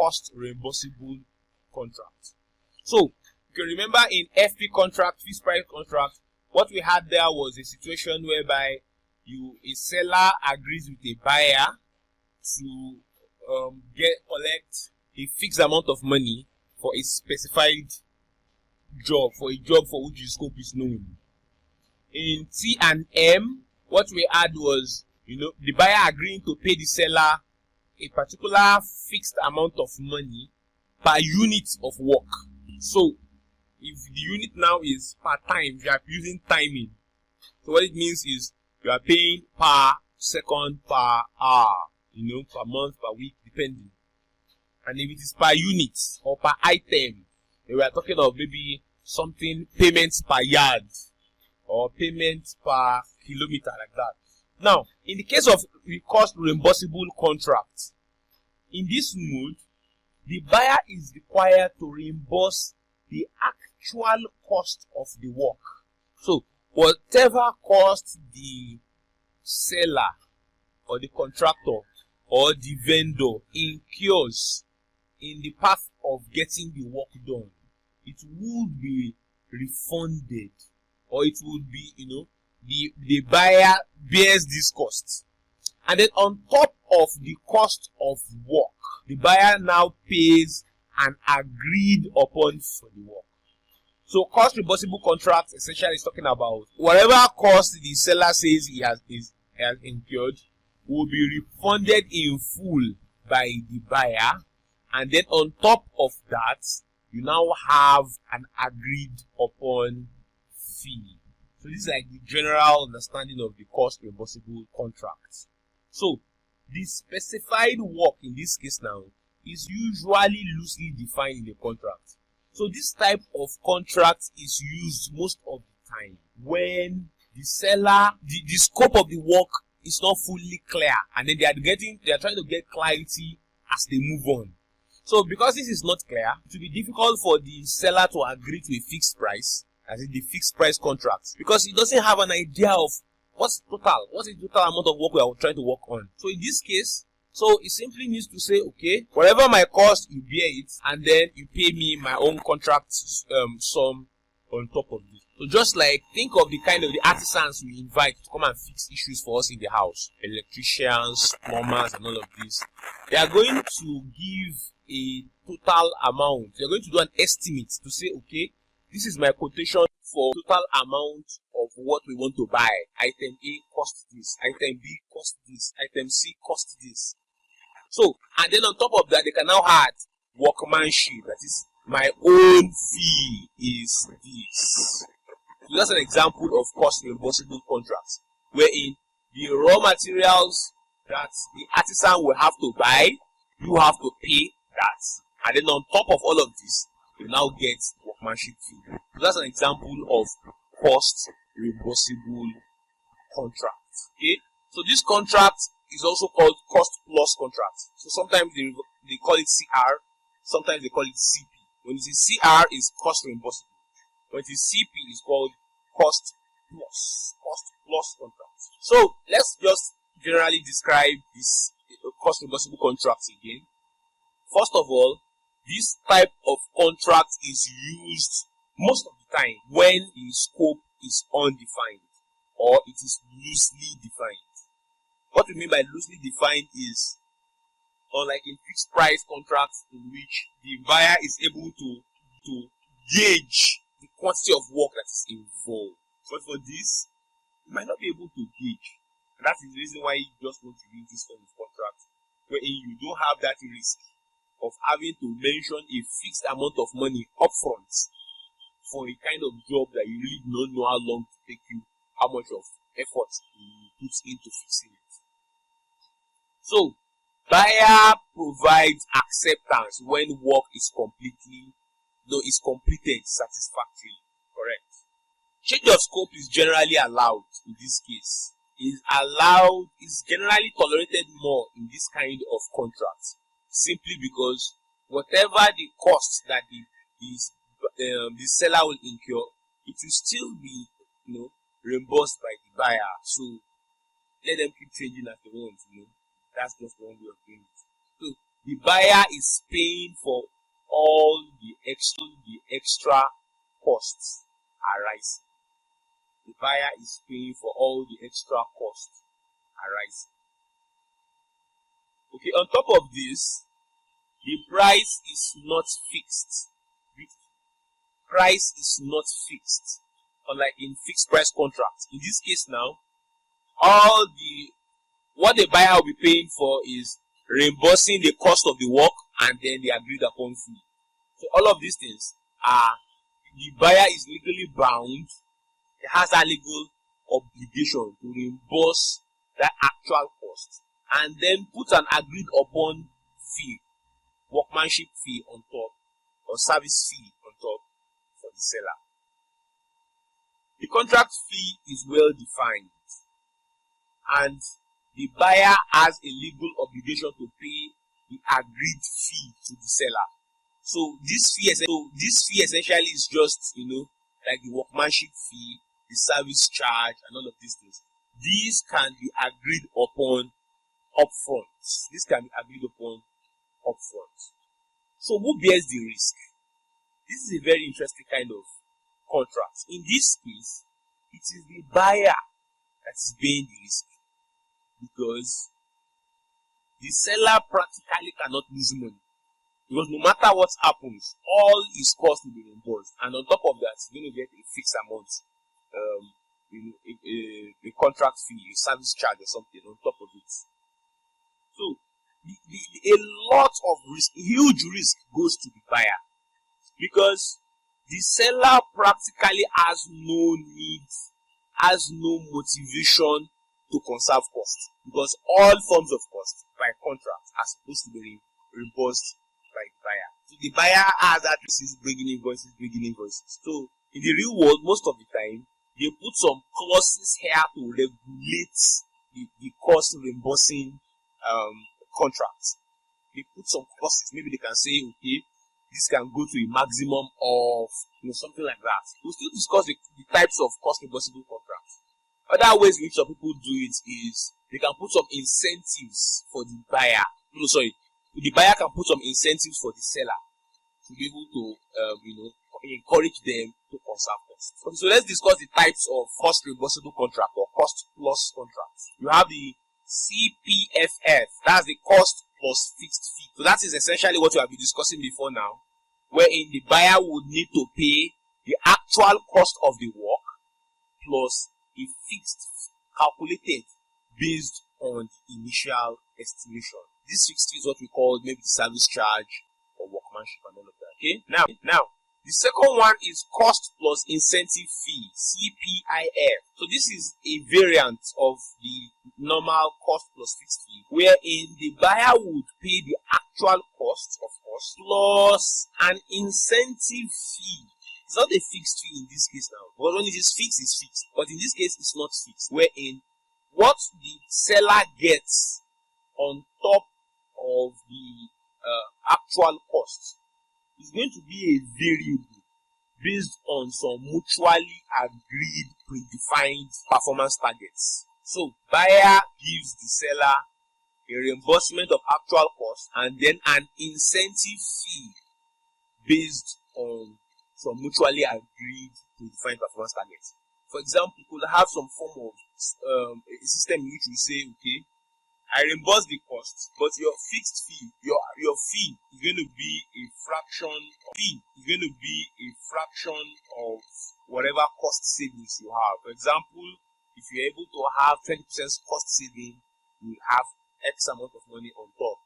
cost reimbursable contract. So you can remember in FP contract, fixed price contract, what we had there was a situation whereby a seller agrees with a buyer to collect a fixed amount of money for a specified job, for a job for which the scope is known. In T and M, what we had was, the buyer agreeing to pay the seller a particular fixed amount of money per unit of work. So if the unit now is per time, you are using timing. So what it means is you are paying per second, per hour, per month, per week, depending. And if it is per unit or per item, we are talking of maybe something payments per yard or payments per kilometer, like that. Now, in the case of the cost reimbursable contract, in this mode, the buyer is required to reimburse the actual cost of the work. So, whatever cost the seller or the contractor or the vendor incurs in the path of getting the work done, it would be refunded, or it would be, the buyer bears this cost. And then on top of the cost of work, the buyer now pays an agreed upon for the work. So cost reimbursable contract essentially is talking about whatever cost the seller says he has incurred will be refunded in full by the buyer, and then on top of that, you now have an agreed upon fee. So this is like the general understanding of the cost reimbursable contract. So the specified work in this case now is usually loosely defined in the contract. So this type of contract is used most of the time when the seller, the scope of the work is not fully clear, and then they are trying to get clarity as they move on. So because this is not clear, it will be difficult for the seller to agree to a fixed price, as in the fixed price contract, because he doesn't have an idea of what's the total amount of work we are trying to work on. So in this case, so it simply needs to say, okay, whatever my cost, you bear it, and then you pay me my own contract sum on top of this. So just like, think of the kind of the artisans we invite to come and fix issues for us in the house, electricians, plumbers, and all of this. They are going to give a total amount. They are going to do an estimate to say, okay, this is my quotation for total amount of what we want to buy. Item A cost this, item B cost this, item C cost this. So, and then on top of that, they can now add workmanship. That is, my own fee is this. So that's an example of cost reimbursable contracts, wherein the raw materials that the artisan will have to buy, you have to pay that. And then on top of all of this, you now get workmanship fee. So that's an example of cost reimbursable contract. Okay, so this contract is also called cost plus contract. So sometimes they call it CR, sometimes they call it CP. When it is CR, is cost reimbursable. When it is CP, is called cost plus contract. So let's just generally describe this cost reimbursable contracts again. First of all, this type of contract is used most of the time when the scope is undefined or it is loosely defined. What we mean by loosely defined is, unlike in fixed price contracts in which the buyer is able to gauge the quantity of work that is involved. But for this, you might not be able to gauge. And that is the reason why you just want to use this form of contract, wherein you don't have that risk of having to mention a fixed amount of money upfront for a kind of job that you really don't know how long to take you, how much of effort you put into fixing it. So, buyer provides acceptance when work is completed satisfactorily. Correct. Change of scope is generally allowed in this case. Is generally tolerated more in this kind of contract, simply because whatever the cost that the seller will incur, it will still be reimbursed by the buyer. So let them keep changing as they want. That's just one way of doing it. So the buyer is paying for all the extra costs arising. The buyer is paying for all the extra costs arising. Okay, on top of this, the price is not fixed. The price is not fixed, unlike in fixed price contracts. In this case now, what the buyer will be paying for is reimbursing the cost of the work and then the agreed upon fee. So all of these things are, the buyer is legally bound. It has a legal obligation to reimburse that actual cost and then put an agreed upon fee, workmanship fee on top, or service fee on top for the seller. The contract fee is well defined, and the buyer has a legal obligation to pay the agreed fee to the seller. So this fee essentially is just, like the workmanship fee, the service charge, and all of these things. These can be agreed upon upfront. So who bears the risk? This is a very interesting kind of contract. In this case, it is the buyer that is bearing the risk, because the seller practically cannot lose money. Because no matter what happens, all his costs will be reimbursed, and on top of that, he's going to get a fixed amount, a contract fee, a service charge, or something on top of it. So, a lot of risk, huge risk, goes to the buyer, because the seller practically has no need, has no motivation to conserve costs, because all forms of costs by contract are supposed to be reimbursed by the buyer. So the buyer has that bringing invoices. So in the real world, most of the time, they put some clauses here to regulate the cost reimbursing contracts. They put some clauses. Maybe they can say, okay, this can go to a maximum of something like that. We'll still discuss the types of cost reimbursable contracts. Other ways in which some people do it is they can put some incentives for the buyer. The buyer can put some incentives for the seller to be able to, encourage them to conserve costs. Okay, so let's discuss the types of cost reimbursable contract or cost plus contracts. You have the CPFF, that's the cost plus fixed fee. So that is essentially what we have been discussing before now, wherein the buyer would need to pay the actual cost of the work plus a fixed calculated based on the initial estimation. This fixed fee is what we call maybe the service charge or workmanship and all of that. Okay. Now, the second one is cost plus incentive fee, CPIF. So this is a variant of the normal cost plus fixed fee, wherein the buyer would pay the actual cost, of course, plus an incentive fee. It's not a fixed fee in this case now, because when it is fixed, it's fixed. But in this case, it's not fixed, wherein what the seller gets on top of the actual cost is going to be a variable based on some mutually agreed predefined performance targets. So buyer gives the seller a reimbursement of actual cost and then an incentive fee based on some mutually agreed predefined performance targets. For example, you could have some form of a system in which we say, okay, I reimburse the cost, but your fixed fee, your fee is going to be a fraction of whatever cost savings you have. For example, if you're able to have 20% cost saving, you have X amount of money on top.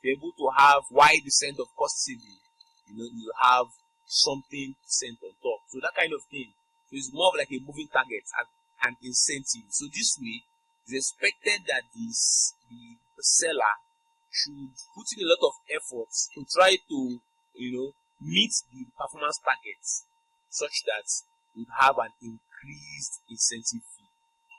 If you're able to have Y% of cost saving, you have something percent on top. So that kind of thing. So it's more of like a moving target and an incentive. So this way, it's expected that the seller should put in a lot of efforts to try to, meet the performance targets such that you have an increased incentive fee.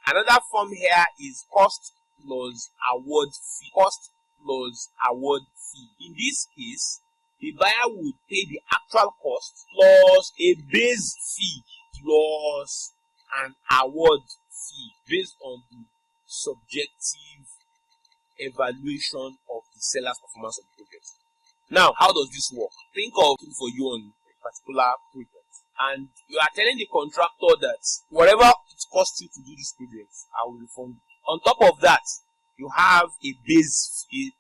Another form here is cost plus award fee. Cost plus award fee. In this case, the buyer would pay the actual cost plus a base fee plus an award fee based on the subjective evaluation of the seller's performance of the project. Now, how does this work? Think of it for you on a particular project, and you are telling the contractor that whatever it costs you to do this project, I will refund you. On top of that, you have a base fee,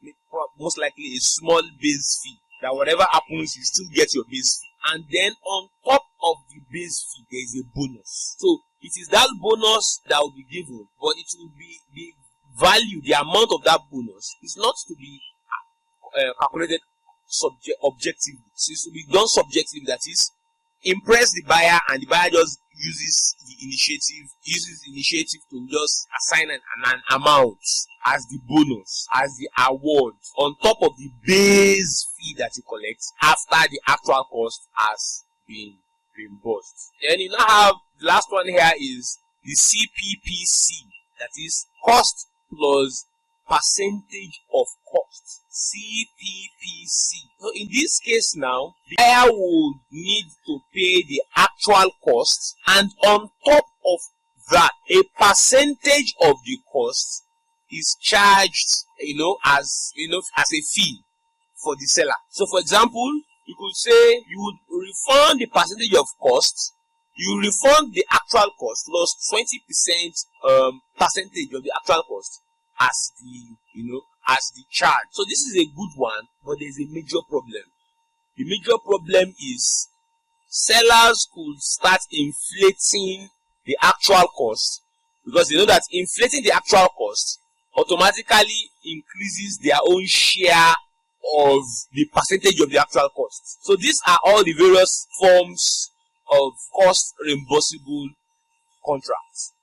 most likely a small base fee, that whatever happens, you still get your base fee. And then on top of the base fee, there is a bonus. So it is that bonus that will be given, but it will be the value, the amount of that bonus is not to be calculated objectively. So it will be done subjectively, that is, impress the buyer, and the buyer just uses initiative to just assign an amount as the bonus, as the award, on top of the base fee that you collect after the actual cost has been reimbursed. Then you now have the last one here is the CPPC, that is cost plus percentage of cost, CPPC. So in this case now, the buyer would need to pay the actual cost, and on top of that, a percentage of the cost is charged, as a fee for the seller. So for example, you could say you would refund the percentage of cost, you refund the actual cost plus 20% percentage of the actual cost as the charge. So this is a good one, but there's a major problem. The major problem is sellers could start inflating the actual cost, because they know that inflating the actual cost automatically increases their own share of the percentage of the actual cost. So these are all the various forms of cost reimbursable contracts.